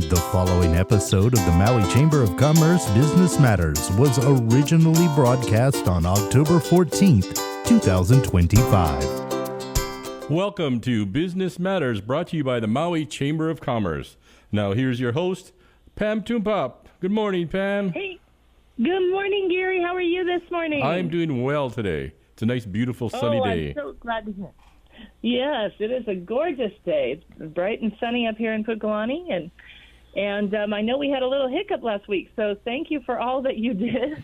The following episode of the Maui Chamber of Commerce Business Matters was originally broadcast on October 14th, 2025. Welcome to Business Matters, brought to you by the Maui Chamber of Commerce. Now here's your host, Pam Toompop. Good morning, Pam. Hey, good morning, Gary. How are you this morning? I'm doing well today. It's a nice, beautiful, sunny day. I'm so glad to hear. Yes, it is a gorgeous day. It's bright and sunny up here in Pukalani, and I know we had a little hiccup last week, so thank you for all that you did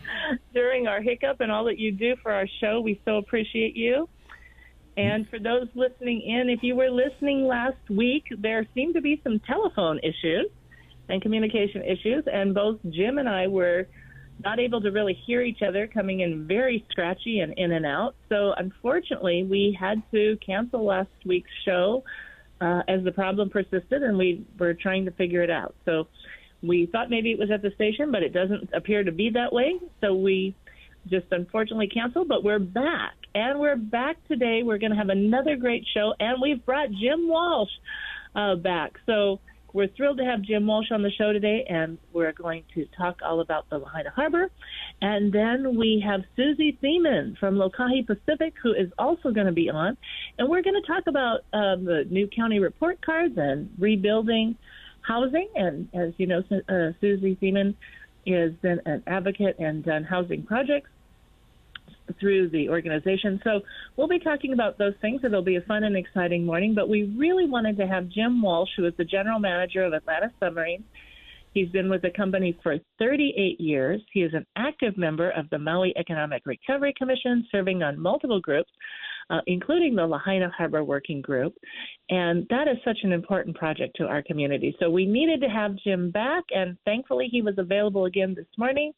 during our hiccup and all that you do for our show. We so appreciate you. And for those listening in, if you were listening last week, there seemed to be some telephone issues and communication issues, and both Jim and I were not able to really hear each other, coming in very scratchy and in and out. So unfortunately, we had to cancel last week's show as the problem persisted, and we were trying to figure it out. So we thought maybe it was at the station, but it doesn't appear to be that way. So we just unfortunately canceled, but we're back. And we're back today. We're going to have another great show, and we've brought Jim Walsh back. So we're thrilled to have Jim Walsh on the show today, and we're going to talk all about the Lahaina Harbor. And then we have Susie Theiman from Lokahi Pacific, who is also going to be on. And we're going to talk about the new county report cards and rebuilding housing. And as you know, Susie Theiman has been an advocate and done housing projects through the organization. So we'll be talking about those things. It'll be a fun and exciting morning, but we really wanted to have Jim Walsh, who is the general manager of Atlantis Submarines. He's been with the company for 38 years. He is an active member of the Maui Economic Recovery Commission, serving on multiple groups, including the Lahaina Harbor Working Group. And that is such an important project to our community. So we needed to have Jim back, and thankfully he was available again this morning.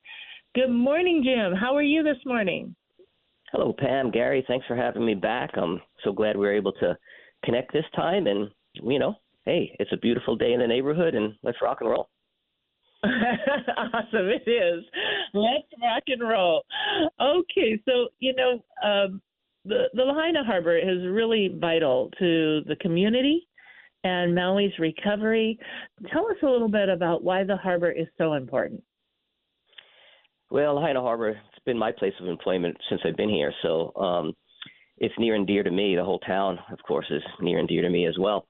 Good morning, Jim. How are you this morning? Hello, Pam, Gary. Thanks for having me back. I'm so glad we were able to connect this time. And, you know, hey, it's a beautiful day in the neighborhood, and let's rock and roll. Awesome. It is. Let's rock and roll. Okay. So, you know, the Lahaina Harbor is really vital to the community and Maui's recovery. Tell us a little bit about why the harbor is so important. Well, Lahaina Harbor, it's been my place of employment since I've been here. So it's near and dear to me. The whole town, of course, is near and dear to me as well.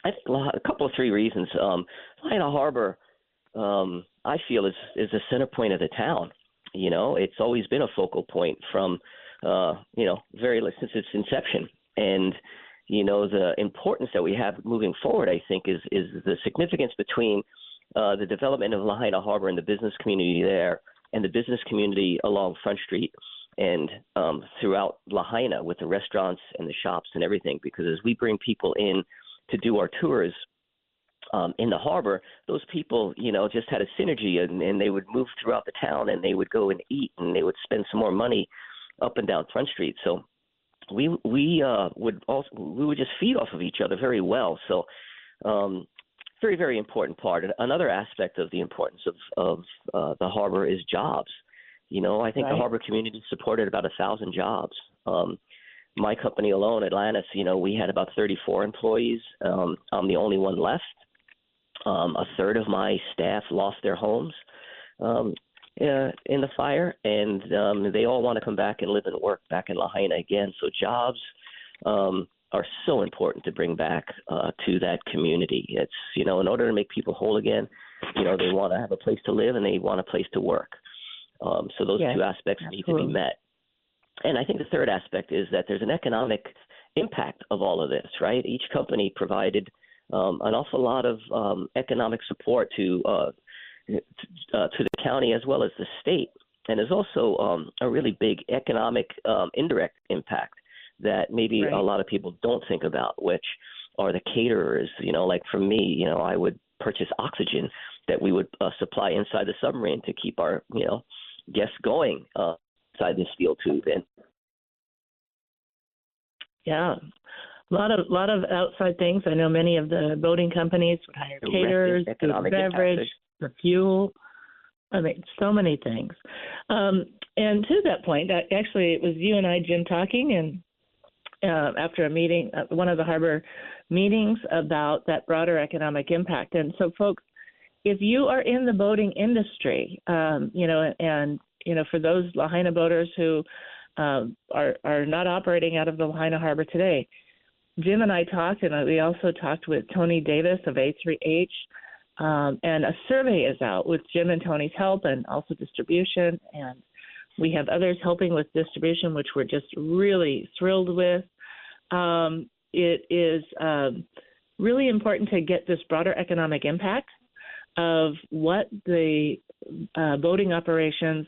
I think a couple of three reasons. Lahaina Harbor, I feel, is the center point of the town. You know, it's always been a focal point from, since its inception. And, you know, the importance that we have moving forward, I think, is the significance between the development of Lahaina Harbor and the business community there, and the business community along Front Street and throughout Lahaina with the restaurants and the shops and everything. Because as we bring people in to do our tours in the harbor, those people, you know, just had a synergy, and they would move throughout the town, and they would go and eat, and they would spend some more money up and down Front Street. So we would just feed off of each other very well. So very, very important part. Another aspect of the importance of the harbor is jobs. You know, I think The harbor community supported about 1,000 jobs. My company alone, Atlantis, you know, we had about 34 employees. I'm the only one left. A third of my staff lost their homes in the fire, and they all want to come back and live and work back in Lahaina again. So jobs are so important to bring back to that community. It's, you know, in order to make people whole again, you know, they want to have a place to live and they want a place to work. So those two aspects need to be met. And I think the third aspect is that there's an economic impact of all of this, right? Each company provided an awful lot of economic support to the county as well as the state. And there's also a really big economic indirect impact that maybe a lot of people don't think about, which are the caterers. You know, like for me, you know, I would purchase oxygen that we would supply inside the submarine to keep our, you know, guests going inside the steel tube. And yeah, a lot of outside things. I know many of the boating companies would hire caterers, food and beverage, the fuel. I mean, so many things. And to that point, actually, it was you and I, Jim, talking, and after a meeting, one of the harbor meetings, about that broader economic impact. And so, folks, if you are in the boating industry, for those Lahaina boaters who are not operating out of the Lahaina Harbor today, Jim and I talked, and we also talked with Tony Davis of A3H, and a survey is out with Jim and Tony's help and also distribution, and we have others helping with distribution, which we're just really thrilled with. It is really important to get this broader economic impact of what the boating operations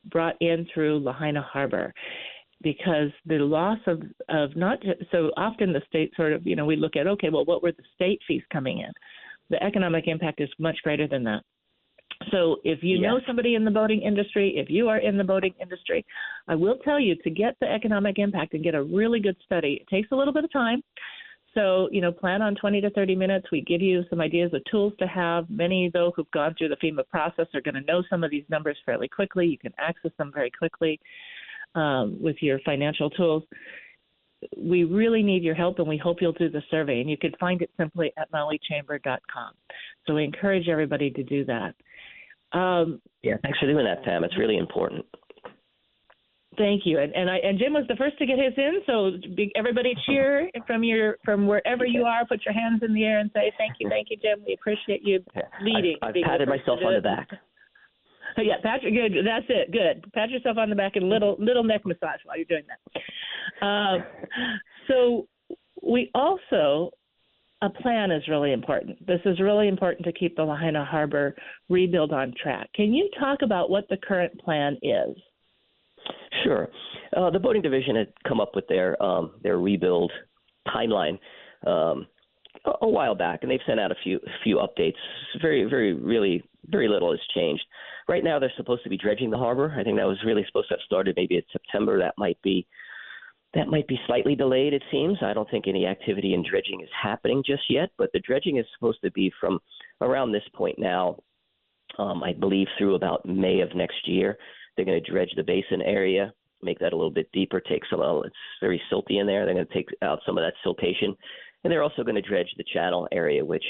brought in through Lahaina Harbor, because the loss of not just, so often the state sort of, we look at, okay, well, what were the state fees coming in? The economic impact is much greater than that. So if you know somebody in the boating industry, if you are in the boating industry, I will tell you, to get the economic impact and get a really good study, it takes a little bit of time. So, plan on 20 to 30 minutes. We give you some ideas of tools to have. Many, though, who've gone through the FEMA process are going to know some of these numbers fairly quickly. You can access them very quickly with your financial tools. We really need your help, and we hope you'll do the survey. And you can find it simply at mauichamber.com. So we encourage everybody to do that. Thanks for doing that, Pam. It's really important. Thank you. And Jim was the first to get his in, so everybody cheer from wherever you are. Put your hands in the air and say, thank you, Jim. We appreciate you leading. I've patted myself on the back. Yeah, Patrick, good. That's it. Good. Pat yourself on the back and little neck massage while you're doing that. So we also, a plan is really important. This is really important to keep the Lahaina Harbor rebuild on track. Can you talk about what the current plan is? Sure. The boating division had come up with their rebuild timeline a while back, and they've sent out a few updates. Very, very, really, very little has changed. Right now, they're supposed to be dredging the harbor. I think that was really supposed to have started maybe in September. That might be slightly delayed, it seems. I don't think any activity in dredging is happening just yet, but the dredging is supposed to be from around this point now, I believe, through about May of next year. They're going to dredge the basin area, make that a little bit deeper, take it's very silty in there. They're going to take out some of that siltation. And they're also going to dredge the channel area, which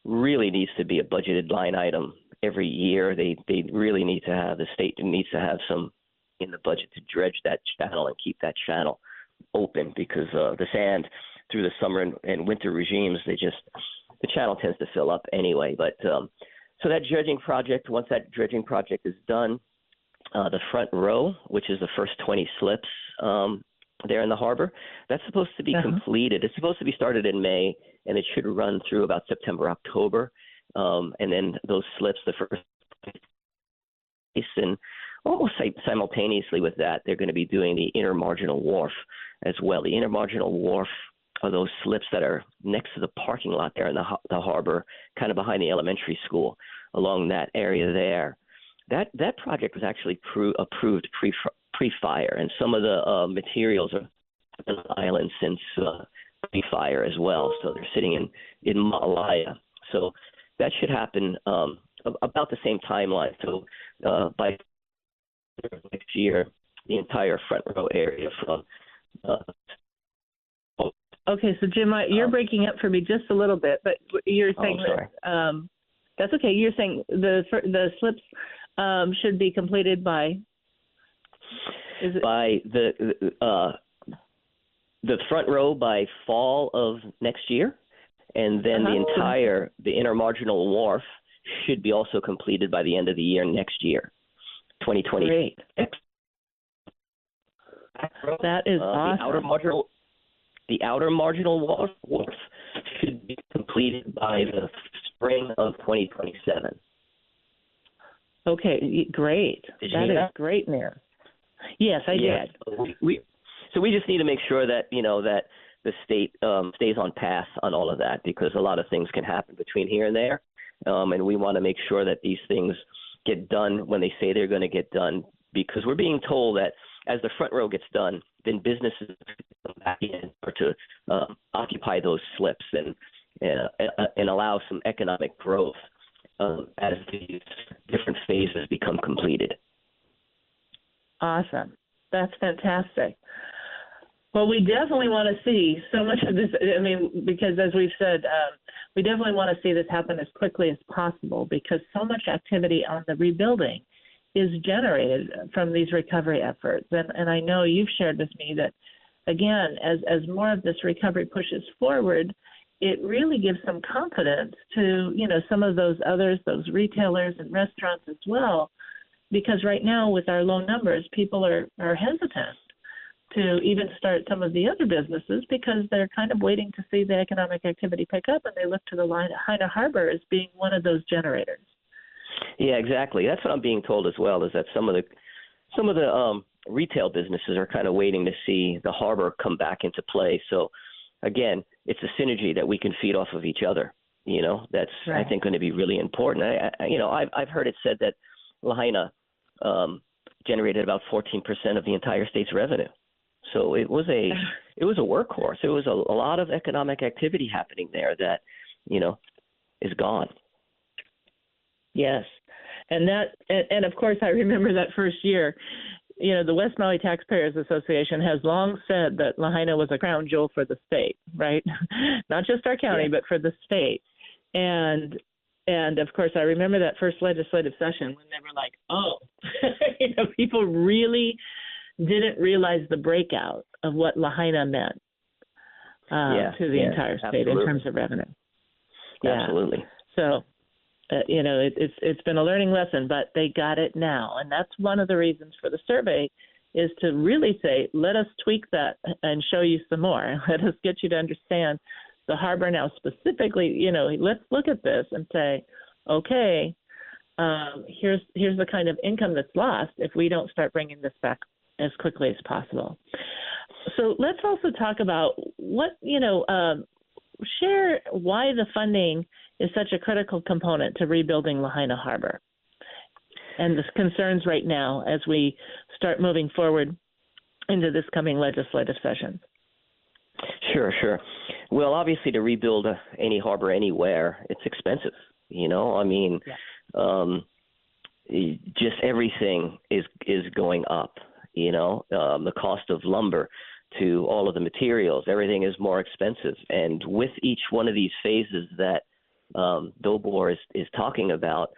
really needs to be a budgeted line item every year. They really need to have, the state needs to have some in the budget to dredge that channel and keep that channel open, because the sand through the summer and winter regimes, the channel tends to fill up anyway. But so that dredging project, once that dredging project is done, the front row, which is the first 20 slips there in the harbor, that's supposed to be completed. It's supposed to be started in May, and it should run through about September, October. And then those slips, the first, and almost simultaneously with that, they're going to be doing the inner marginal wharf as well. The inner marginal wharf are those slips that are next to the parking lot there in the harbor, kind of behind the elementary school, along that area there. That project was actually approved pre-fire, and some of the materials are on the island since pre-fire as well. So they're sitting in Malaya. So that should happen about the same timeline. So by next year, the entire front row area from. Okay, so Jim, you're breaking up for me just a little bit, but you're saying that that's okay. You're saying the slips should be completed by. By the front row by fall of next year, and then the inner marginal wharf should be also completed by the end of the year next year, 2020. Great. That is awesome. The outer marginal wharf should be completed by the spring of 2027. Okay, great. That is great news. Yes, I did. So we just need to make sure that that the state stays on path on all of that, because a lot of things can happen between here and there, and we want to make sure that these things get done when they say they're going to get done, because we're being told that as the front row gets done, then businesses come back in or to occupy those slips and allow some economic growth as these different phases become completed. Awesome. That's fantastic. Well, we definitely want to see so much of this. I mean, because as we've said, we definitely want to see this happen as quickly as possible because so much activity on the rebuilding is generated from these recovery efforts. And I know you've shared with me that, again, as more of this recovery pushes forward, it really gives some confidence to, some of those others, those retailers and restaurants as well, because right now with our low numbers, people are hesitant to even start some of the other businesses because they're kind of waiting to see the economic activity pick up, and they look to the Lahaina Harbor as being one of those generators. Yeah, exactly. That's what I'm being told as well, is that some of the retail businesses are kind of waiting to see the harbor come back into play. So, again, it's a synergy that we can feed off of each other. That's right. I think going to be really important. I've heard it said that Lahaina generated about 14% of the entire state's revenue. So it was a workhorse. It was a lot of economic activity happening there that, is gone. Yes. And of course, I remember that first year, the West Maui Taxpayers Association has long said that Lahaina was a crown jewel for the state, right? Not just our county, but for the state. And of course, I remember that first legislative session when they were like, oh, people really didn't realize the breakout of what Lahaina meant to the entire state in terms of revenue. Yeah. Absolutely. So, it's been a learning lesson, but they got it now. And that's one of the reasons for the survey is to really say, let us tweak that and show you some more. Let us get you to understand the harbor now specifically. Let's look at this and say, okay, here's the kind of income that's lost if we don't start bringing this back as quickly as possible. So let's also talk about what, share why the funding is such a critical component to rebuilding Lahaina Harbor and the concerns right now as we start moving forward into this coming legislative session. Sure. Well, obviously to rebuild any harbor anywhere, it's expensive. Just everything is going up. The cost of lumber to all of the materials, everything is more expensive. And with each one of these phases that Dobor is talking about,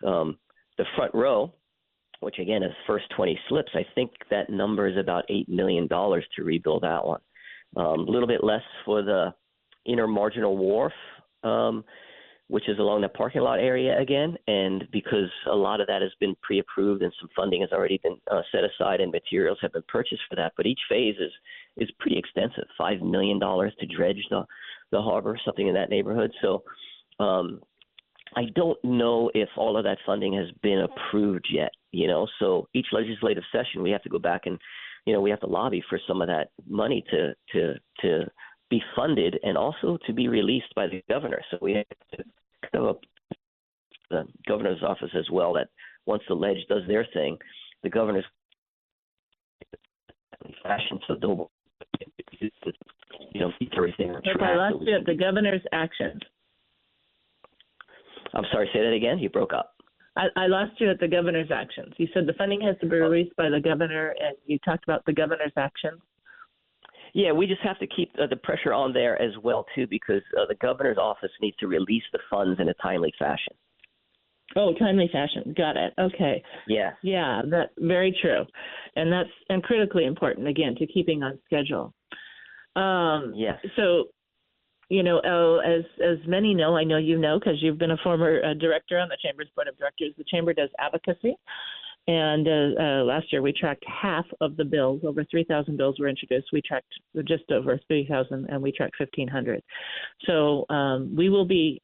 the front row, which again is first 20 slips, I think that number is about $8 million to rebuild that one. A little bit less for the inner marginal wharf, which is along the parking lot area again. And because a lot of that has been pre-approved and some funding has already been set aside and materials have been purchased for that. But each phase is pretty extensive, $5 million to dredge the harbor, something in that neighborhood. So I don't know if all of that funding has been approved yet, So each legislative session we have to go back and, we have to lobby for some of that money to be funded and also to be released by the governor. So we have to go up the governor's office as well, that once the ledge does their thing, the governor's fashion so they'll keep everything on track. I lost you at the governor's actions. I'm sorry, say that again? You broke up. I lost you at the governor's actions. You said the funding has to be released by the governor, and you talked about the governor's actions. Yeah, we just have to keep the pressure on there as well, too, because the governor's office needs to release the funds in a timely fashion. Oh, timely fashion. Got it. Okay. Yeah. Yeah, that's very true. And critically important, again, to keeping on schedule. Yes. So, as many know, I know you know because you've been a former director on the Chamber's Board of Directors, the Chamber does advocacy. And last year we tracked half of the bills. Over 3,000 bills were introduced. We tracked just over 3,000, and we tracked 1,500. So we will be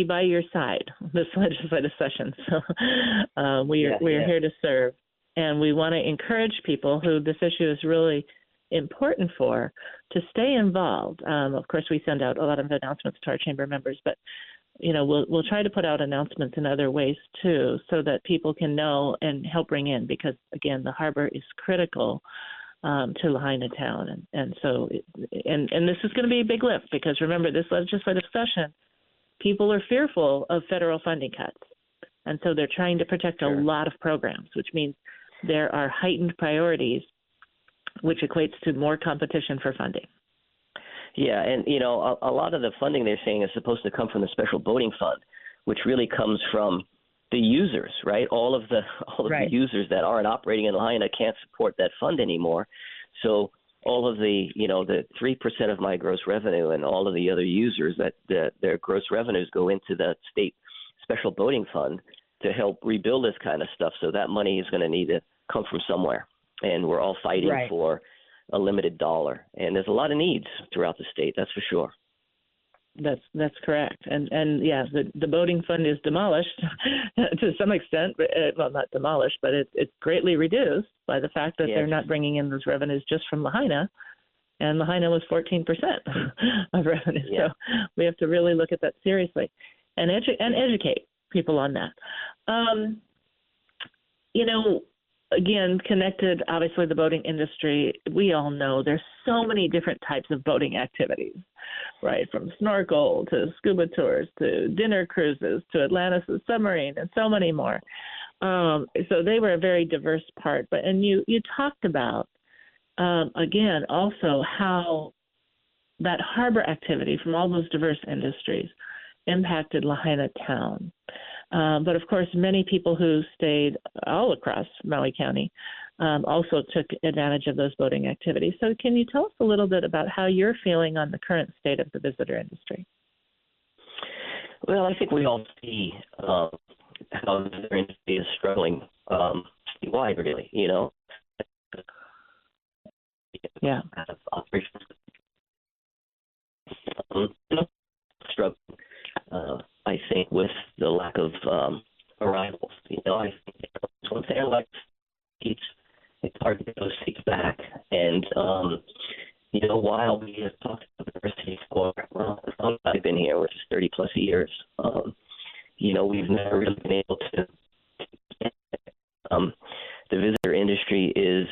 by your side this legislative session. So we are here to serve, and we want to encourage people who this issue is really important for to stay involved. Of course, we send out a lot of announcements to our chamber members, but we'll try to put out announcements in other ways too, so that people can know and help bring in, because again, the harbor is critical to Lahaina town, and so and this is going to be a big lift, because remember, this legislative session, people are fearful of federal funding cuts, and so they're trying to protect a lot of programs, which means there are heightened priorities which equates to more competition for funding. Yeah, and a lot of the funding they're saying is supposed to come from the Special Boating Fund, which really comes from the users, right? All of the users that aren't operating in Lahaina can't support that fund anymore. So all of the 3% of my gross revenue and all of the other users that their gross revenues go into the state Special Boating Fund to help rebuild this kind of stuff. So that money is going to need to come from somewhere, and we're all fighting for a limited dollar. And there's a lot of needs throughout the state, that's for sure. That's correct. And yeah, the boating fund is demolished to some extent. Well, not demolished, but it's greatly reduced by the fact that they're not bringing in those revenues just from Lahaina. And Lahaina was 14% of revenue. Yeah. So we have to really look at that seriously and educate people on that. Again, connected, obviously, the boating industry, we all know there's so many different types of boating activities, right? From snorkel to scuba tours to dinner cruises to Atlantis' submarine and so many more. So they were a very diverse part. And you talked about, again, also how that harbor activity from all those diverse industries impacted Lahaina town. But, of course, many people who stayed all across Maui County also took advantage of those boating activities. So can you tell us a little bit about how you're feeling on the current state of the visitor industry? Well, I think we all see how the visitor industry is struggling statewide, really, Yeah. Operations. Struggling. I think with the lack of arrivals, I think once the airline seats, it's hard to get those seats back. And while we have talked about diversity for as long as I've been here, which is 30 plus years, we've never really been able to. The visitor industry is.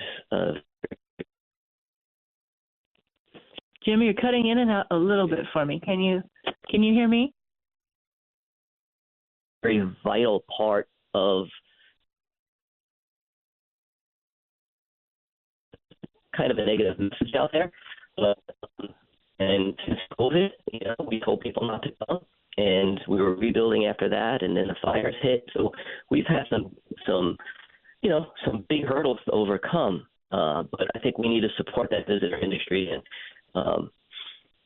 Jim, you're cutting in and out a little bit for me. Can you hear me? Very vital part of kind of a negative message out there. And since COVID, we told people not to come, and we were rebuilding after that, and then the fires hit. So we've had some big hurdles to overcome. But I think we need to support that visitor industry and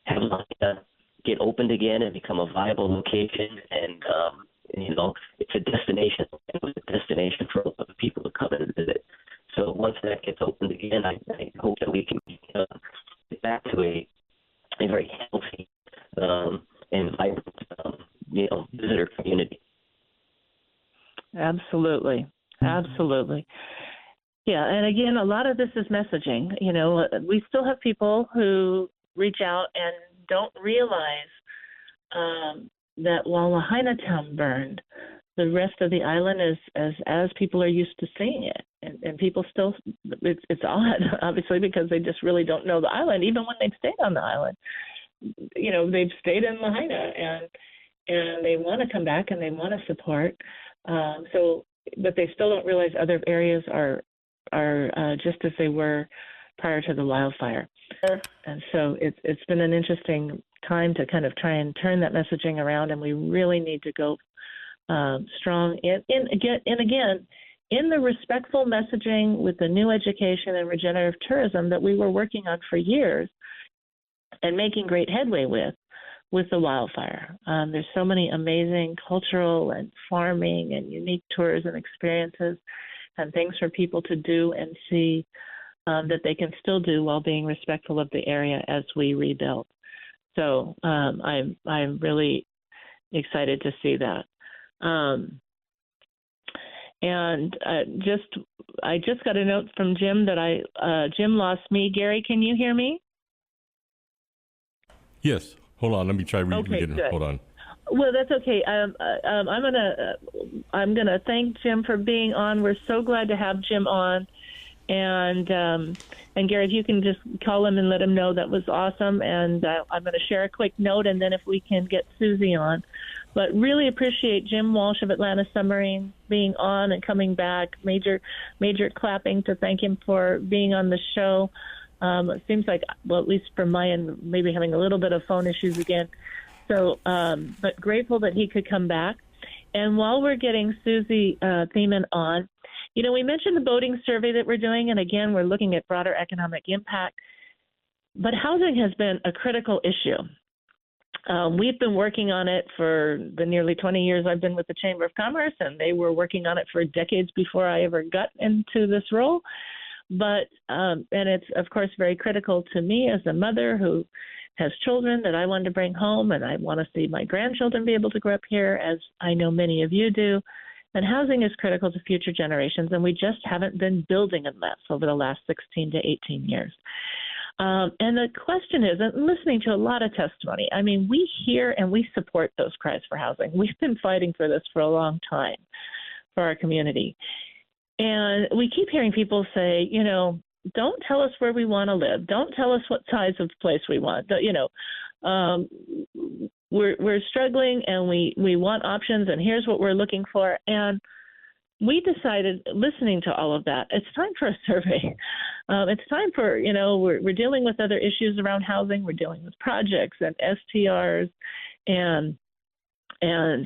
have Lahaina get opened again and become a viable location. And it's a destination. It was a destination for other people to come and visit. So once that gets opened again, I hope that we can get back to a very healthy and vibrant, visitor community. Absolutely. Yeah, and again, a lot of this is messaging. We still have people who reach out and don't realize that while Lahaina town burned, the rest of the island is as people are used to seeing it, and people still, it's odd, obviously, because they just really don't know the island, even when they've stayed on the island. They've stayed in Lahaina, and they want to come back and they want to support. But they still don't realize other areas are just as they were prior to the wildfire. And so it's been an interesting time to kind of try and turn that messaging around, and we really need to go strong in the respectful messaging with the new education and regenerative tourism that we were working on for years and making great headway with the wildfire. There's so many amazing cultural and farming and unique tours and experiences and things for people to do and see that they can still do while being respectful of the area as we rebuild. So I'm really excited to see that. I just got a note from Jim that Jim lost me. Gary, can you hear me? Yes. Hold on. Let me try reading again. Good. Hold on. Well, that's okay. I'm gonna thank Jim for being on. We're so glad to have Jim on. And Gary, if you can just call him and let him know that was awesome. And I'm going to share a quick note, and then if we can get Susie on, But really appreciate Jim Walsh of Atlantis Submarines being on and coming back. Major clapping to thank him for being on the show. It seems like, well, at least from my end, maybe having a little bit of phone issues again. So, but grateful that he could come back. And while we're getting Susie Theiman on, we mentioned the boating survey that we're doing, and again, we're looking at broader economic impact. But housing has been a critical issue. We've been working on it for the nearly 20 years I've been with the Chamber of Commerce, and they were working on it for decades before I ever got into this role. But and it's, of course, very critical to me as a mother who has children that I want to bring home, and I want to see my grandchildren be able to grow up here, as I know many of you do. And housing is critical to future generations, and we just haven't been building enough over the last 16 to 18 years. And the question is, and listening to a lot of testimony, I mean, we hear and we support those cries for housing. We've been fighting for this for a long time for our community. And we keep hearing people say, don't tell us where we want to live. Don't tell us what size of place we want. We're struggling and we want options, and here's what we're looking for. And we decided, listening to all of that, it's time for a survey. It's time for, we're dealing with other issues around housing. We're dealing with projects and STRs and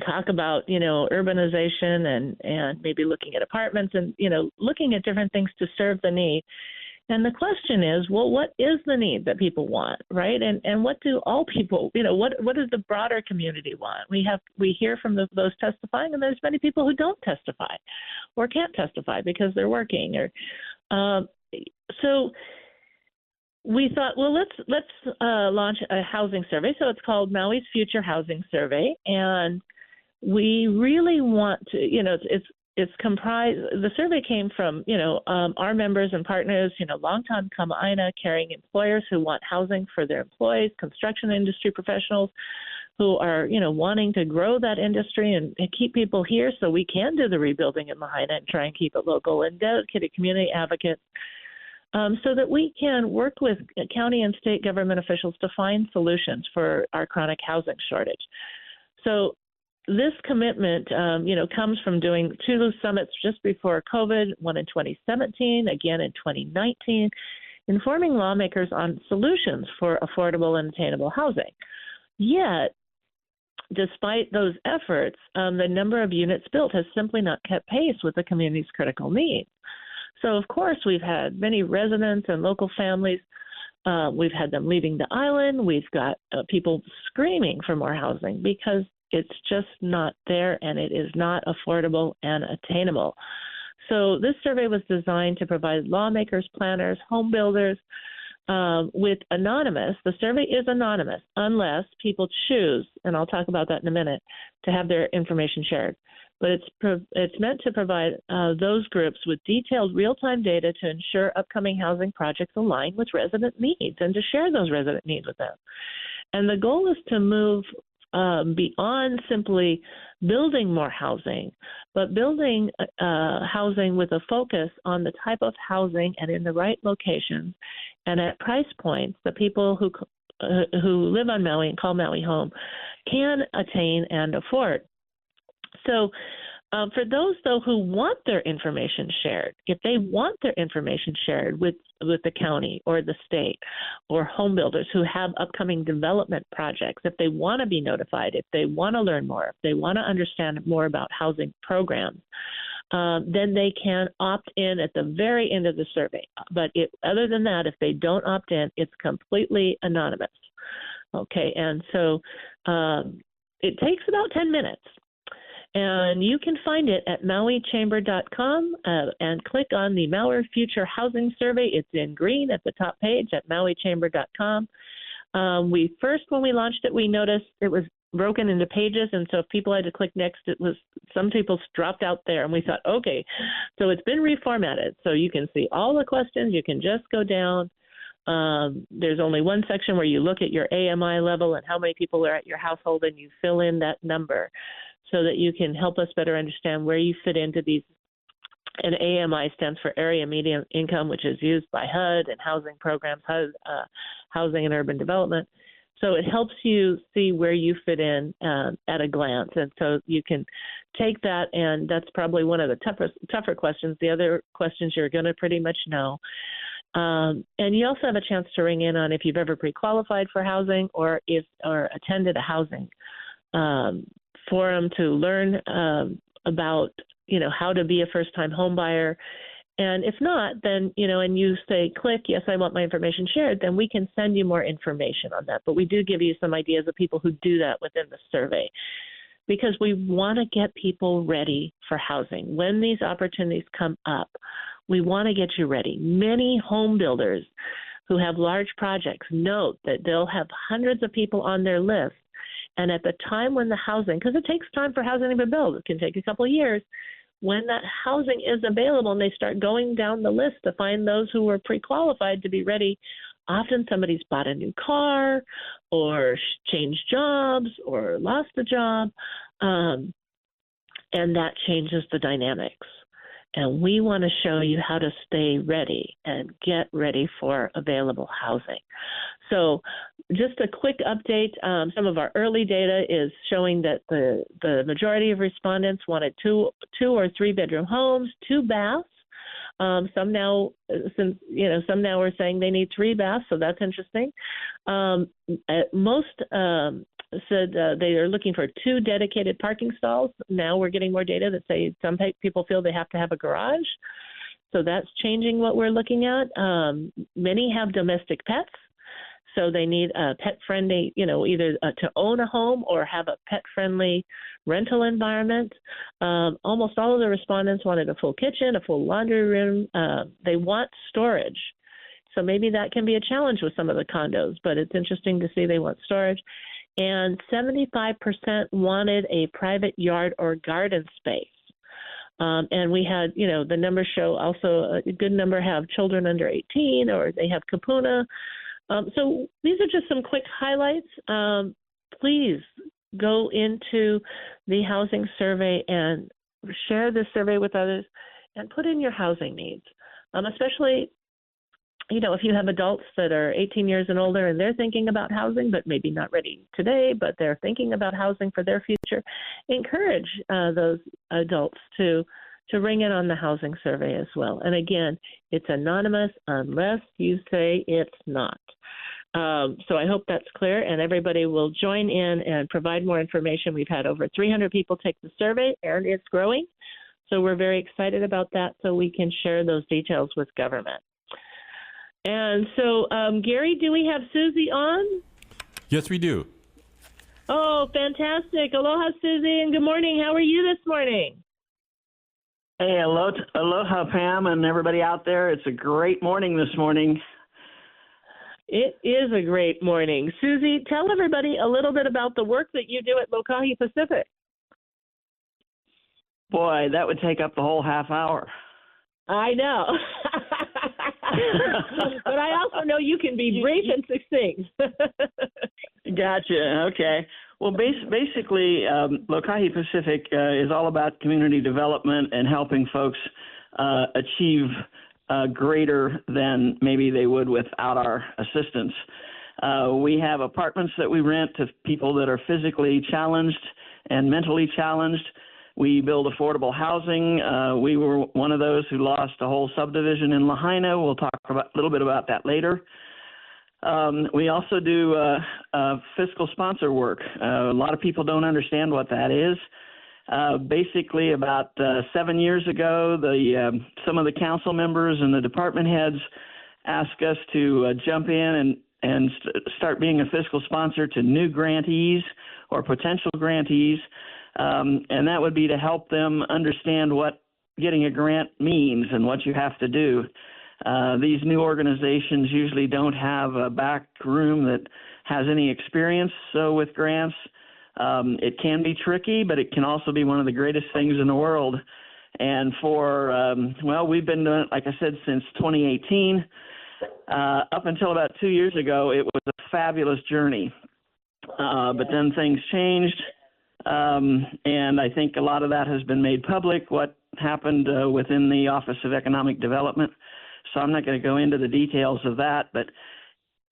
talk about, urbanization and maybe looking at apartments and, looking at different things to serve the need. And the question is, well, what is the need that people want, right? And what do all people, what does the broader community want? We hear from those testifying, and there's many people who don't testify or can't testify because they're working. So we thought, well, let's launch a housing survey. So it's called Maui's Future Housing Survey, and we really want to, it's comprised. The survey came from, our members and partners, longtime Kama'aina caring employers who want housing for their employees, construction industry professionals who are, wanting to grow that industry and keep people here so we can do the rebuilding in Lahaina and try and keep it local, and dedicated community advocates so that we can work with county and state government officials to find solutions for our chronic housing shortage. So this commitment, comes from doing two summits just before COVID, one in 2017, again in 2019, informing lawmakers on solutions for affordable and attainable housing. Yet, despite those efforts, the number of units built has simply not kept pace with the community's critical needs. So, of course, we've had many residents and local families. We've had them leaving the island. We've got people screaming for more housing because it's just not there, and it is not affordable and attainable. So this survey was designed to provide lawmakers, planners, home builders with anonymous. The survey is anonymous unless people choose, and I'll talk about that in a minute, to have their information shared. But it's meant to provide those groups with detailed real-time data to ensure upcoming housing projects align with resident needs and to share those resident needs with them. And the goal is to move beyond simply building more housing, but building housing with a focus on the type of housing and in the right locations and at price points that people who live on Maui and call Maui home can attain and afford. So for those, though, who want their information shared, if they want their information shared with the county or the state or home builders who have upcoming development projects, if they want to be notified, if they want to learn more, if they want to understand more about housing programs, then they can opt in at the very end of the survey. But other than that, if they don't opt in, it's completely anonymous. Okay, and so it takes about 10 minutes. And you can find it at mauichamber.com and click on the Maui Future Housing Survey. It's in green at the top page at mauichamber.com. When we launched it, we noticed it was broken into pages, and so if people had to click next, some people dropped out there, and we thought, okay, so it's been reformatted. So you can see all the questions. You can just go down. There's only one section where you look at your AMI level and how many people are at your household, and you fill in that number, so that you can help us better understand where you fit into these. And AMI stands for Area Median Income, which is used by HUD and housing programs, HUD, Housing and Urban Development. So it helps you see where you fit in at a glance. And so you can take that, and that's probably one of the tougher questions. The other questions you're going to pretty much know. And you also have a chance to ring in on if you've ever pre-qualified for housing or attended a housing forum to learn about, how to be a first-time home buyer. And if not, then, and you say, click, yes, I want my information shared, then we can send you more information on that. But we do give you some ideas of people who do that within the survey, because we want to get people ready for housing. When these opportunities come up, we want to get you ready. Many home builders who have large projects note that they'll have hundreds of people on their list. And at the time when the housing, because it takes time for housing to be built, it can take a couple of years, when that housing is available and they start going down the list to find those who were pre-qualified to be ready, often somebody's bought a new car or changed jobs or lost a job, and that changes the dynamics. And we want to show you how to stay ready and get ready for available housing. So just a quick update. Some of our early data is showing that the majority of respondents wanted two or three bedroom homes, 2 baths. Some now are saying they need 3 baths, so that's interesting. Most said they are looking for 2 dedicated parking stalls. Now we're getting more data that say some people feel they have to have a garage. So that's changing what we're looking at. Many have domestic pets. So they need a pet-friendly, either to own a home or have a pet-friendly rental environment. Almost all of the respondents wanted a full kitchen, a full laundry room. They want storage. So maybe that can be a challenge with some of the condos, but it's interesting to see they want storage. And 75% wanted a private yard or garden space. And we had, the numbers show also a good number have children under 18 or they have kapuna. So these are just some quick highlights. Please go into the housing survey and share this survey with others and put in your housing needs, especially, if you have adults that are 18 years and older and they're thinking about housing, but maybe not ready today, but they're thinking about housing for their future. Encourage those adults to ring in on the housing survey as well. And again, it's anonymous unless you say it's not. So I hope that's clear, and everybody will join in and provide more information. We've had over 300 people take the survey, and it's growing. So we're very excited about that, so we can share those details with government. And so, Gary, do we have Susie on? Yes, we do. Oh, fantastic. Aloha, Susie, and good morning. How are you this morning? Hey, aloha, Pam, and everybody out there. It's a great morning this morning. It is a great morning. Susie, tell everybody a little bit about the work that you do at Lokahi Pacific. Boy, that would take up the whole half hour. I know. But I also know you can be brief and succinct. Gotcha. Okay. Well, basically, Lokahi Pacific is all about community development and helping folks achieve greater than maybe they would without our assistance. We have apartments that we rent to people that are physically challenged and mentally challenged. We build affordable housing. We were one of those who lost a whole subdivision in Lahaina. We'll talk a little bit about that later. We also do fiscal sponsor work. A lot of people don't understand what that is. Basically, about 7 years ago, some of the council members and the department heads asked us to jump in and start being a fiscal sponsor to new grantees or potential grantees. And that would be to help them understand what getting a grant means and what you have to do. These new organizations usually don't have a back room that has any experience with grants. It can be tricky, but it can also be one of the greatest things in the world. And we've been doing it, like I said, since 2018. Up until about 2 years ago, it was a fabulous journey. But then things changed. And I think a lot of that has been made public, what happened within the Office of Economic Development. So I'm not going to go into the details of that, but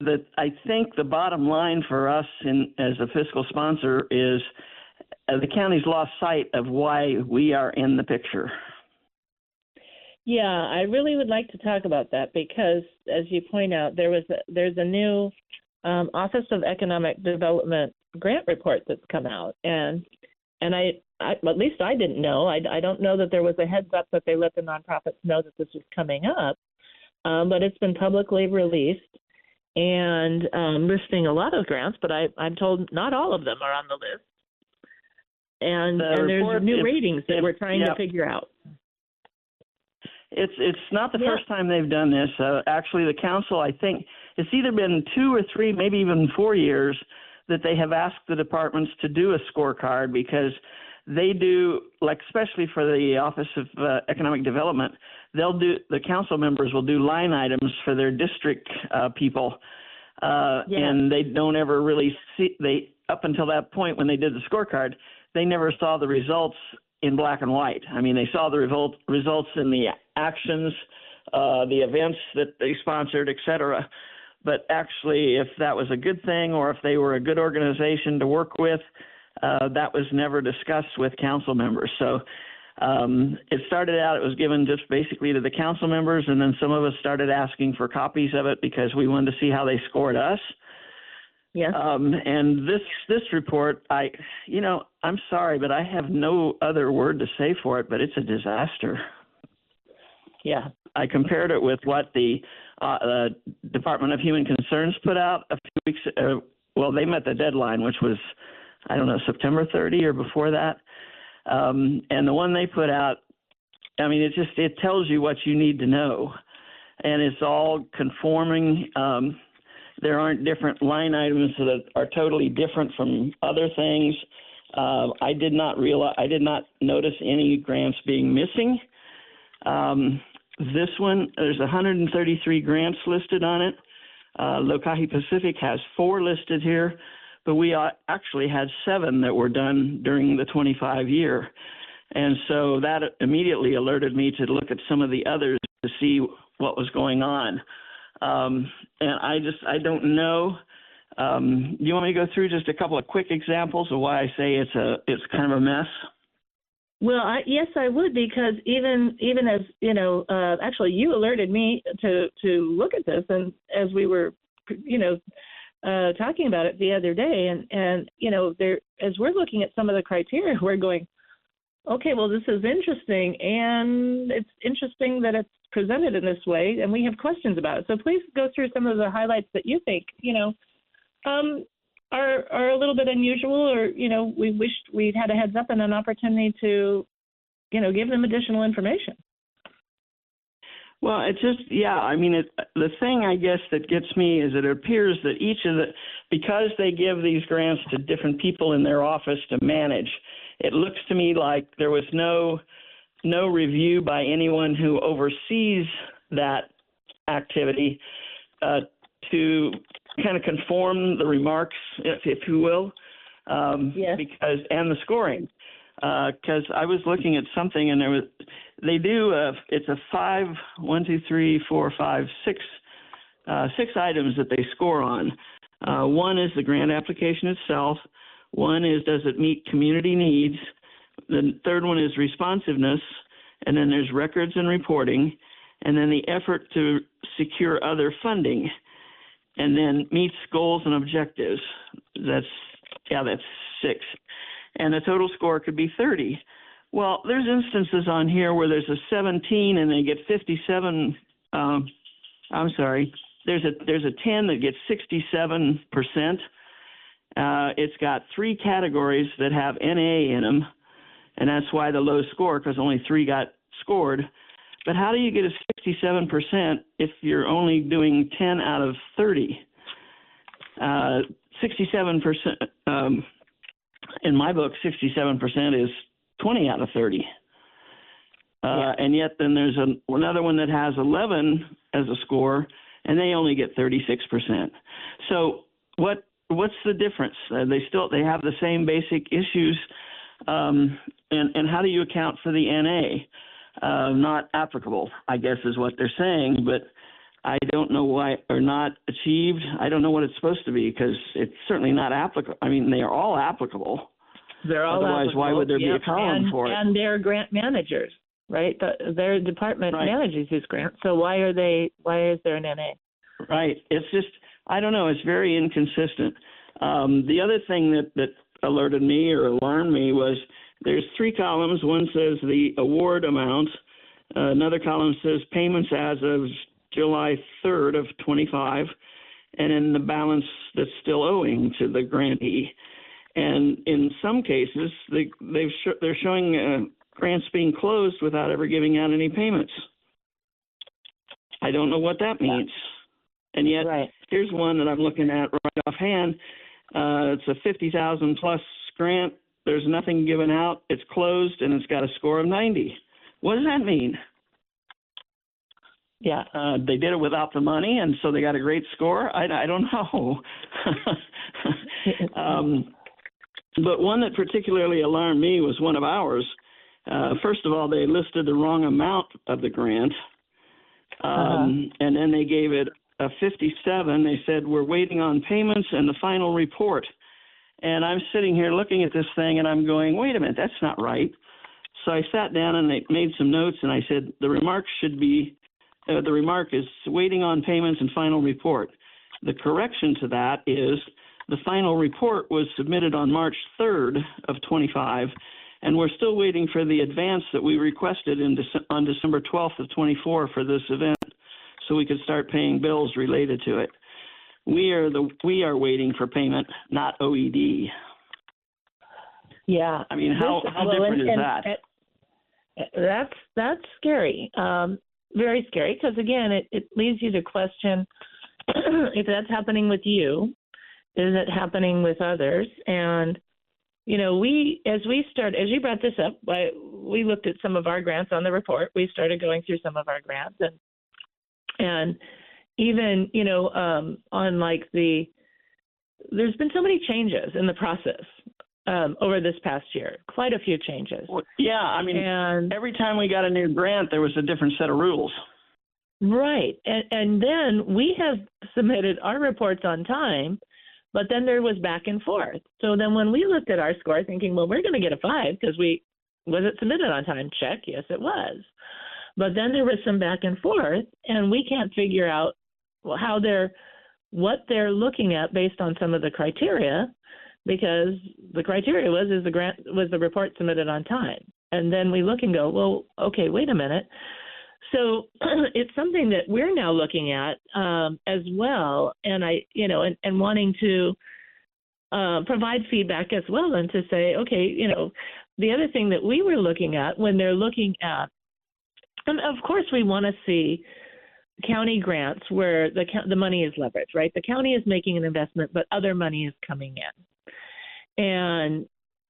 that I think the bottom line for us as a fiscal sponsor is the county's lost sight of why we are in the picture. Yeah, I really would like to talk about that because, as you point out, there's a new Office of Economic Development grant report that's come out, and I at least I didn't know. I don't know that there was a heads up that they let the nonprofits know that this was coming up, but it's been publicly released and listing a lot of grants, but I'm told not all of them are on the list. And there's new ratings that we're trying to figure out. It's not the first time they've done this. Actually, the council, I think, it's either been 2 or 3, maybe even 4 years that they have asked the departments to do a scorecard because they do, like especially for the Office of Economic Development, the council members will do line items for their district people, and they don't ever really see, up until that point when they did the scorecard, they never saw the results in black and white. I mean, they saw the results in the actions, the events that they sponsored, et cetera. But actually, if that was a good thing or if they were a good organization to work with, that was never discussed with council members. So it started out, it was given just basically to the council members, and then some of us started asking for copies of it because we wanted to see how they scored us. Yes. And this report, I'm sorry, but I have no other word to say for it, but it's a disaster. Yeah. I compared it with what the Department of Human Concerns put out a few weeks. Well, they met the deadline, which was, I don't know, September 30 or before that. And the one they put out, I mean, it tells you what you need to know, and it's all conforming. There aren't different line items that are totally different from other things. I did not notice any grants being missing. This one, there's 133 grants listed on it. Lokahi Pacific has 4 listed here, but we actually had 7 that were done during the 25 year. And so that immediately alerted me to look at some of the others to see what was going on. And I don't know. Do you want me to go through just a couple of quick examples of why I say it's kind of a mess? Well, yes, I would, because even as actually you alerted me to look at this, and as we were, talking about it the other day, and there, as we're looking at some of the criteria, we're going, okay, well, this is interesting, and it's interesting that it's presented in this way, and we have questions about it. So please go through some of the highlights that you think, are a little bit unusual, or, we wished we'd had a heads up and an opportunity to, give them additional information. Well, it's just, the thing I guess that gets me is it appears that because they give these grants to different people in their office to manage, it looks to me like there was no review by anyone who oversees that activity to kind of conform the remarks, if you will, yes. And the scoring. Because I was looking at something, and it's a 6 items that they score on. One is the grant application itself. One is, does it meet community needs? The third one is responsiveness, and then there's records and reporting, and then the effort to secure other funding, and then meets goals and objectives. That's 6. And the total score could be 30. Well, there's instances on here where there's a 17 and they get 57. There's a 10 that gets 67%. It's got 3 categories that have NA in them, and that's why the low score, because only 3 got scored. But how do you get a 67% if you're only doing 10 out of 30? 67%, in my book, 67% is 20 out of 30. And yet then there's another one that has 11 as a score, and they only get 36%. So what's the difference? They have the same basic issues, and how do you account for the NA? Not applicable, I guess, is what they're saying. But I don't know why are not achieved. I don't know what it's supposed to be because it's certainly not applicable. I mean, they are all applicable. They're all Otherwise, applicable. why would there be a column for it? And they're grant managers, right? Their department manages these grants. So why is there an NA? Right. It's just, I don't know. It's very inconsistent. The other thing that alerted me or alarmed me was there's 3 columns. One says the award amount. Another column says payments as of July 3rd of 25, and then the balance that's still owing to the grantee. And in some cases, they're showing grants being closed without ever giving out any payments. I don't know what that means. And yet, here's one that I'm looking at right offhand. It's a $50,000 plus grant. There's nothing given out. It's closed, and it's got a score of 90. What does that mean? Yeah. They did it without the money, and so they got a great score? I don't know. But one that particularly alarmed me was one of ours. First of all, they listed the wrong amount of the grant, and then they gave it a 57. They said, we're waiting on payments and the final report. And I'm sitting here looking at this thing, and I'm going, wait a minute, that's not right. So I sat down and I made some notes, and I said, the remark is waiting on payments and final report. The correction to that is the final report was submitted on March 3rd of 25, and we're still waiting for the advance that we requested on December 12th of 24 for this event, so we could start paying bills related to it. We are waiting for payment, not OED. Yeah. I mean, how different is that? That's scary. Very scary, because again, it leads you to question if that's happening with you, is it happening with others? And as you brought this up, we looked at some of our grants on the report. We started going through some of our grants, and even on there's been so many changes in the process over this past year, quite a few changes. Well, yeah, I mean, and every time we got a new grant, there was a different set of rules. Right, and then we have submitted our reports on time, but then there was back and forth. So then when we looked at our score thinking, well, we're going to get a 5 because was it submitted on time? Check, yes, it was. But then there was some back and forth, and we can't figure out what they're looking at based on some of the criteria, because the criteria was the report submitted on time. And then we look and go, well, okay, wait a minute. So it's something that we're now looking at as well, and and wanting to provide feedback as well, and to say, okay, the other thing that we were looking at when they're looking at, and of course we want to see county grants where the money is leveraged, right? The county is making an investment, but other money is coming in. And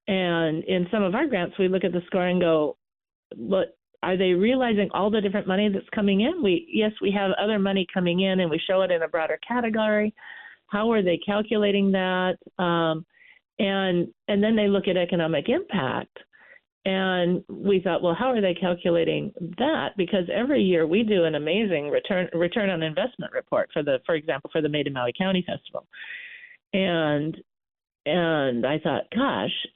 in some of our grants, we look at the score and go, but are they realizing all the different money that's coming in? Yes, we have other money coming in, and we show it in a broader category. How are they calculating that? And then they look at economic impact. And we thought, well, how are they calculating that? Because every year we do an amazing return on investment report for example, for the Maid of Maui County Festival. And I thought, gosh,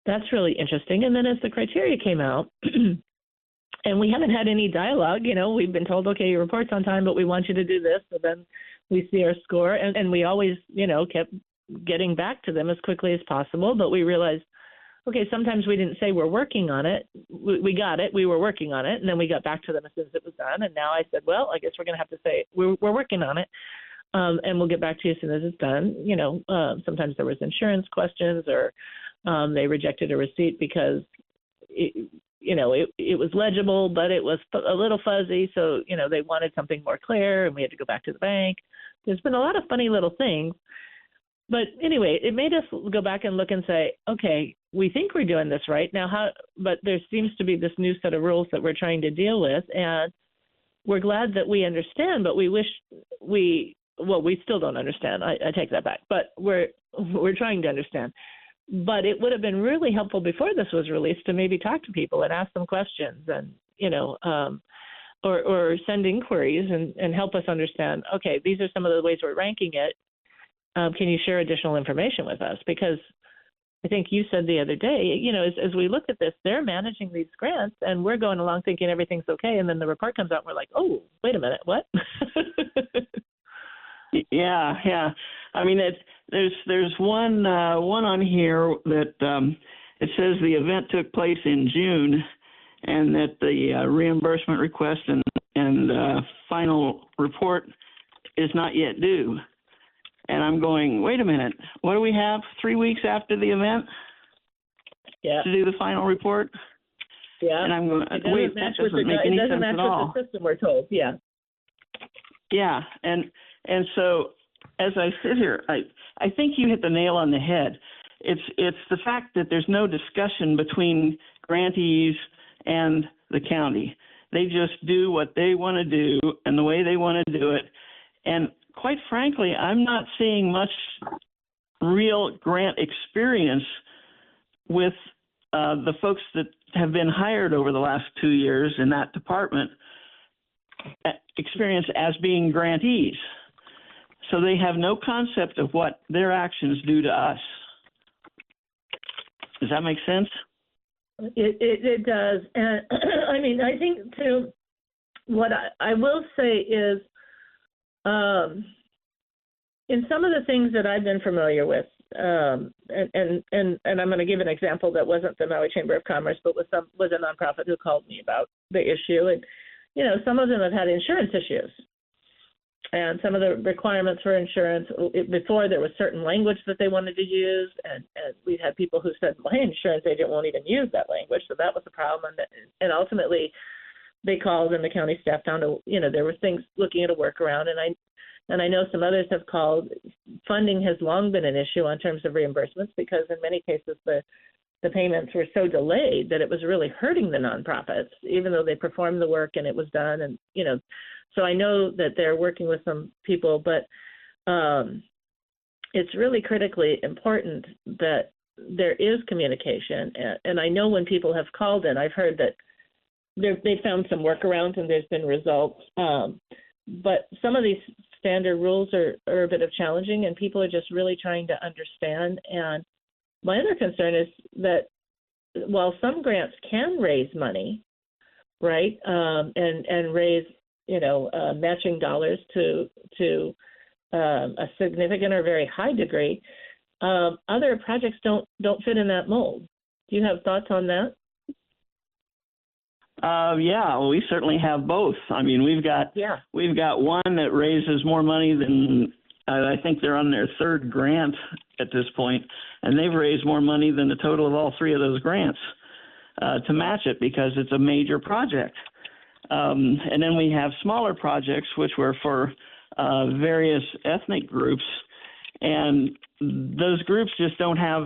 that's really interesting. And then as the criteria came out, and we haven't had any dialogue, we've been told, okay, your report's on time, but we want you to do this. So then we see our score, and we always, kept getting back to them as quickly as possible. But we realized, okay, sometimes we didn't say we're working on it. We got it. We were working on it. And then we got back to them as soon as it was done. And now I said, well, I guess we're going to have to say we're working on it. And we'll get back to you as soon as it's done. Sometimes there was insurance questions, or they rejected a receipt because it was legible, but it was a little fuzzy. So, they wanted something more clear, and we had to go back to the bank. There's been a lot of funny little things. But anyway, it made us go back and look and say, okay, we think we're doing this right now. But there seems to be this new set of rules that we're trying to deal with, and we're glad that we understand, but we wish we still don't understand. I take that back, but we're trying to understand. But it would have been really helpful before this was released to maybe talk to people and ask them questions, and or send inquiries and help us understand, okay, these are some of the ways we're ranking it. Can you share additional information with us? Because I think you said the other day, as we look at this, they're managing these grants, and we're going along thinking everything's okay, and then the report comes out, and we're like, oh, wait a minute, what? Yeah. I mean, there's one on here that it says the event took place in June, and that the reimbursement request and final report is not yet due. And I'm going, wait a minute, what do we have 3 weeks after the event to do the final report? Yeah. And I'm going, wait, that doesn't make any sense at all. It doesn't match with the system, we're told, yeah. Yeah, and so as I sit here, I think you hit the nail on the head. It's the fact that there's no discussion between grantees and the county. They just do what they want to do and the way they want to do it. And quite frankly, I'm not seeing much real grant experience with the folks that have been hired over the last 2 years in that department, experience as being grantees. So they have no concept of what their actions do to us. Does that make sense? It does. And I mean, I think too, what I will say is, in some of the things that I've been familiar with, and I'm going to give an example that wasn't the Maui Chamber of Commerce, but was a nonprofit who called me about the issue. And, some of them have had insurance issues. And some of the requirements for insurance, before there was certain language that they wanted to use, and we had people who said, my insurance agent won't even use that language, so that was a problem. And ultimately, they called, and the county staff found there were things looking at a workaround. And I know some others have called. Funding has long been an issue on terms of reimbursements, because in many cases the payments were so delayed that it was really hurting the nonprofits, even though they performed the work and it was done. And, so I know that they're working with some people, but it's really critically important that there is communication. And I know when people have called in, I've heard that they found some workarounds and there's been results. But some of these standard rules are a bit of challenging, and people are just really trying to understand. And my other concern is that while some grants can raise money, right, and raise matching dollars to a significant or very high degree, other projects don't fit in that mold. Do you have thoughts on that? Yeah, well, we certainly have both. I mean, we've got one that raises more money than I think they're on their third grant at this point, and they've raised more money than the total of all three of those grants to match it, because it's a major project. And then we have smaller projects, which were for various ethnic groups, and those groups just don't have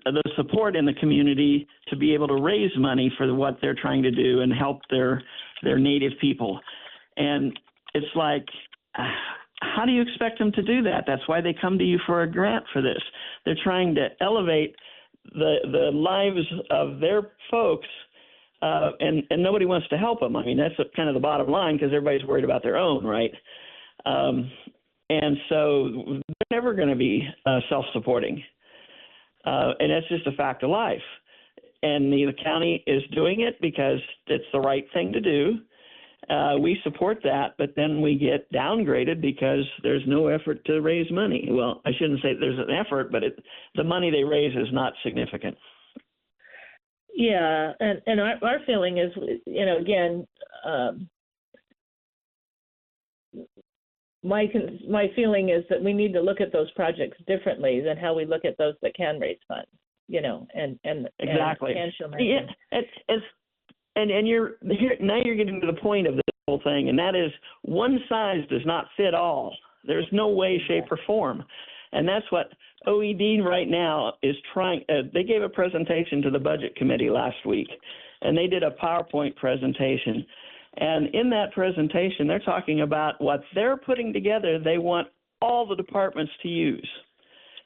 the support in the community to be able to raise money for what they're trying to do and help their native people. And it's like, how do you expect them to do that? That's why they come to you for a grant for this. They're trying to elevate the lives of their folks, and nobody wants to help them. I mean, that's kind of the bottom line, because everybody's worried about their own, right? And so they're never going to be self-supporting. And that's just a fact of life. And the county is doing it because it's the right thing to do. We support that, but then we get downgraded because there's no effort to raise money. Well, I shouldn't say there's an effort, but the money they raise is not significant. Yeah, and our feeling is, again, my feeling is that we need to look at those projects differently than how we look at those that can raise funds, and exactly. And show yeah, and you're here now. You're getting to the point of this whole thing, and that is, one size does not fit all. There's no way, shape, or form, and that's what OED right now is trying. They gave a presentation to the budget committee last week, and they did a PowerPoint presentation. And in that presentation, they're talking about what they're putting together. They want all the departments to use.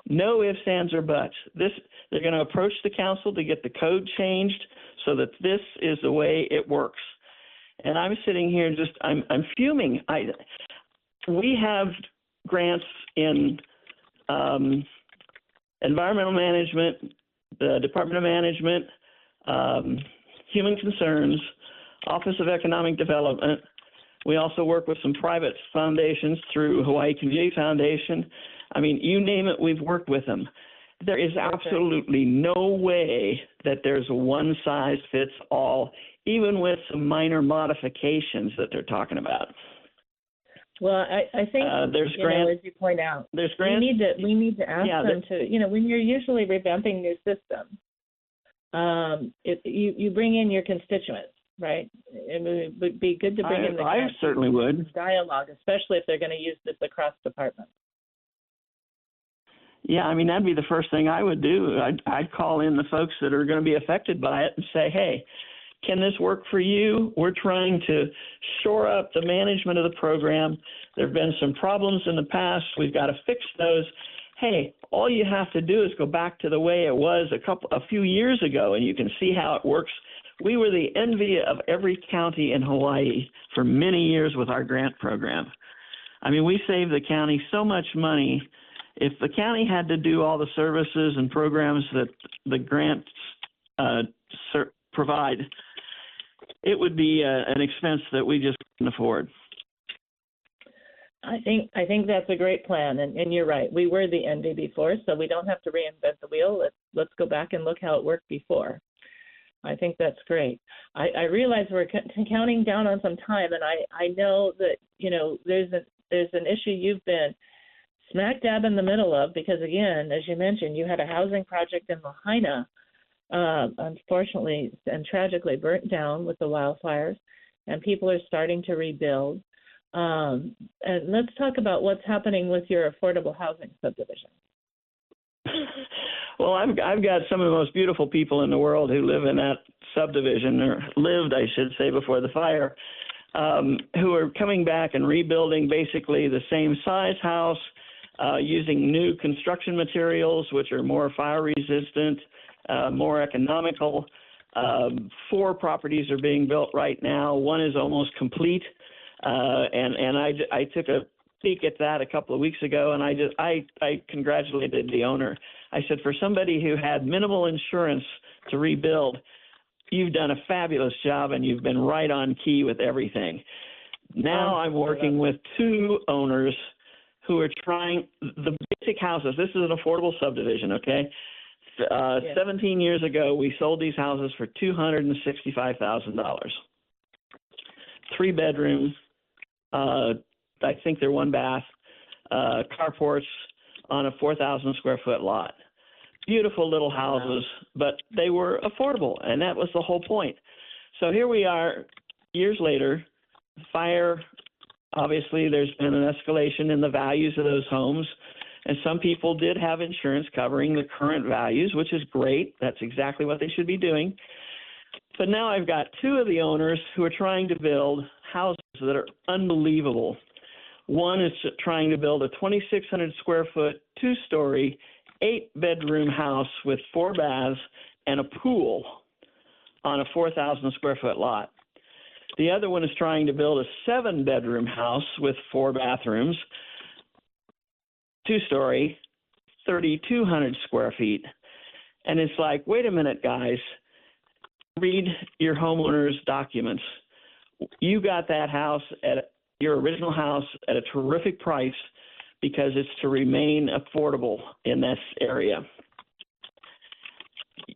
No ifs, ands, or buts. They're going to approach the council to get the code changed so that this is the way it works. and I'm sitting here I'm fuming. We have grants in environmental management, the Department of Management, Human Concerns, Office of Economic Development. We also work with some private foundations through Hawaii Community Foundation. I mean, you name it, we've worked with them. There is absolutely no way that there's a one-size-fits-all, even with some minor modifications that they're talking about. Well, I think there's grants, as you point out, there's grants. We need to ask them to, when you're usually revamping new systems, you bring in your constituents, right? It would be good to bring in the I certainly would. Dialogue, especially if they're going to use this across departments. Yeah, I mean, that'd be the first thing I would do. I'd call in the folks that are going to be affected by it and say, hey, can this work for you? We're trying to shore up the management of the program. There have been some problems in the past. We've got to fix those. Hey, all you have to do is go back to the way it was a few years ago, and you can see how it works. We were the envy of every county in Hawaii for many years with our grant program. I mean, we saved the county so much money. If the county had to do all the services and programs that the grants provide, it would be an expense that we just couldn't afford. I think that's a great plan, and you're right. We were the envy before, so we don't have to reinvent the wheel. Let's go back and look how it worked before. I think that's great. I realize we're counting down on some time, and I know that there's an issue you've been smack dab in the middle of, because again, as you mentioned, you had a housing project in Lahaina, unfortunately and tragically burnt down with the wildfires, and people are starting to rebuild. And let's talk about what's happening with your affordable housing subdivision. Well, I've got some of the most beautiful people in the world who live in that subdivision, or lived, I should say, before the fire, who are coming back and rebuilding basically the same size house, using new construction materials, which are more fire resistant, more economical. 4 properties are being built right now. One is almost complete. And I took a peek at that a couple of weeks ago, and I congratulated the owner. I said, for somebody who had minimal insurance to rebuild, you've done a fabulous job, and you've been right on key with everything. Now I'm working with 2 owners who are trying the basic houses. This is an affordable subdivision, okay? 17 years ago, we sold these houses for $265,000. 3 bedrooms, I think they're 1 bath, carports on a 4,000 square foot lot. Beautiful little houses, but they were affordable, and that was the whole point. So here we are, years later, fire. Obviously, there's been an escalation in the values of those homes, and some people did have insurance covering the current values, which is great. That's exactly what they should be doing. But now I've got 2 of the owners who are trying to build houses that are unbelievable. One is trying to build a 2,600 square foot, 2-story, 8-bedroom house with 4 baths and a pool on a 4,000 square foot lot. The other one is trying to build a 7-bedroom house with 4 bathrooms, 2-story, 3,200 square feet. And it's like, wait a minute, guys. Read your homeowner's documents. You got that house at your original house at a terrific price because it's to remain affordable in this area.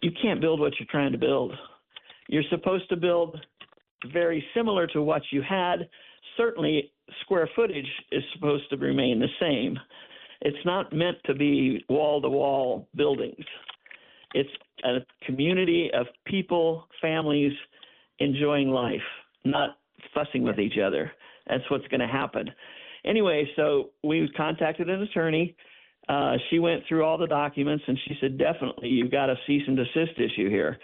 You can't build what you're trying to build. You're supposed to build very similar to what you had. Certainly, square footage is supposed to remain the same. It's not meant to be wall-to-wall buildings. It's a community of people, families enjoying life, not fussing with each other. That's what's going to happen. Anyway, so we contacted an attorney. She went through all the documents, and she said, definitely, you've got a cease and desist issue here.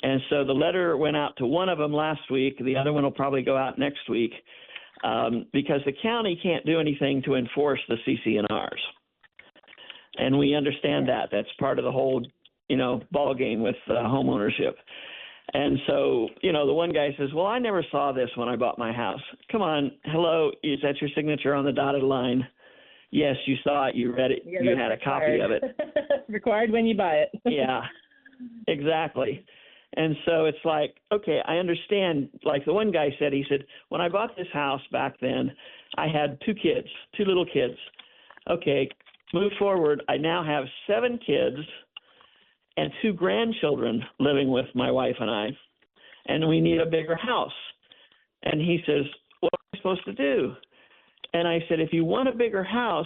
And so the letter went out to one of them last week. The other one will probably go out next week because the county can't do anything to enforce the CC&Rs. And we understand that. That's part of the whole, ball game with home ownership. And so, the one guy says, well, I never saw this when I bought my house. Come on. Hello. Is that your signature on the dotted line? Yes, you saw it. You read it. Yeah, you had a copy of it. Required when you buy it. Yeah, exactly. And so it's like, okay, I understand. Like the one guy said, he said, when I bought this house back then, I had two little kids. Okay, move forward. I now have 7 kids and 2 grandchildren living with my wife and I, and we need a bigger house. And he says, what am I supposed to do? And I said, if you want a bigger house,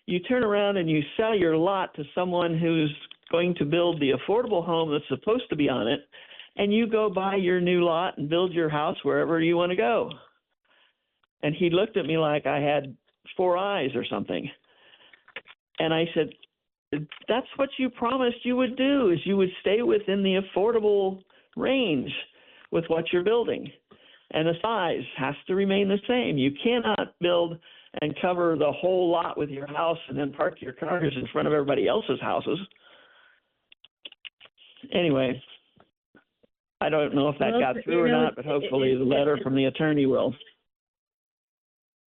you turn around and you sell your lot to someone who's going to build the affordable home that's supposed to be on it, and you go buy your new lot and build your house wherever you want to go. And he looked at me like I had 4 eyes or something. And I said, that's what you promised you would do, is you would stay within the affordable range with what you're building. And the size has to remain the same. You cannot build and cover the whole lot with your house and then park your cars in front of everybody else's houses. Anyway, I don't know if that got through or not, but hopefully the letter from the attorney will.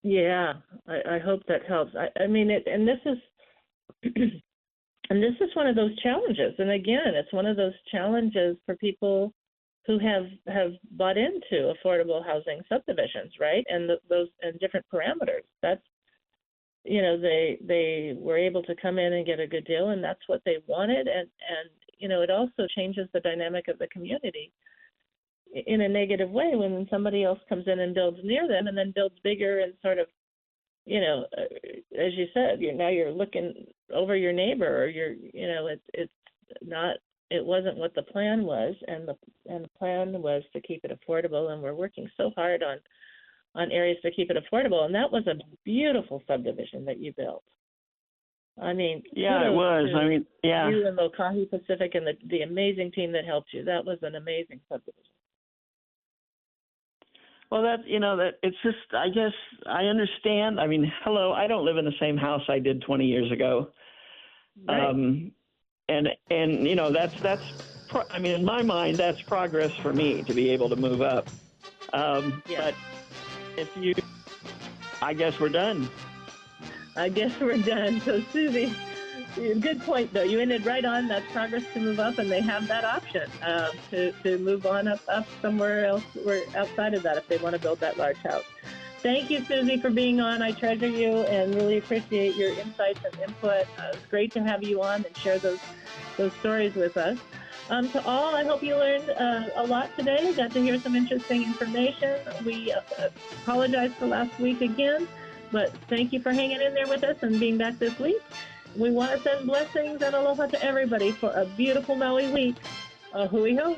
Yeah, I hope that helps. I mean, and this is and this is one of those challenges. And again, it's one of those challenges for people who have bought into affordable housing subdivisions, right? And those and different parameters. That's, they were able to come in and get a good deal, and that's what they wanted. And it also changes the dynamic of the community in a negative way when somebody else comes in and builds near them and then builds bigger and sort of, as you said, you're looking over your neighbor, or it wasn't what the plan was, and the plan was to keep it affordable, and we're working so hard on areas to keep it affordable, and that was a beautiful subdivision that you built. I mean, yeah, it was. I mean, yeah. You and Lokahi Pacific and the amazing team that helped you. That was an amazing subdivision. Well, that it's just, I guess I understand. I mean, hello, I don't live in the same house I did 20 years ago. Right. And that's I mean, in my mind, that's progress for me to be able to move up. But I guess we're done. I guess we're done. So, Susie, good point, though. You ended right on. That's progress to move up, and they have that option to move on up somewhere else or outside of that if they want to build that large house. Thank you, Susie, for being on. I treasure you and really appreciate your insights and input. It's great to have you on and share those stories with us. To all, I hope you learned a lot today. Got to hear some interesting information. We apologize for last week again, but thank you for hanging in there with us and being back this week. We want to send blessings and aloha to everybody for a beautiful Maui week. Hui ho.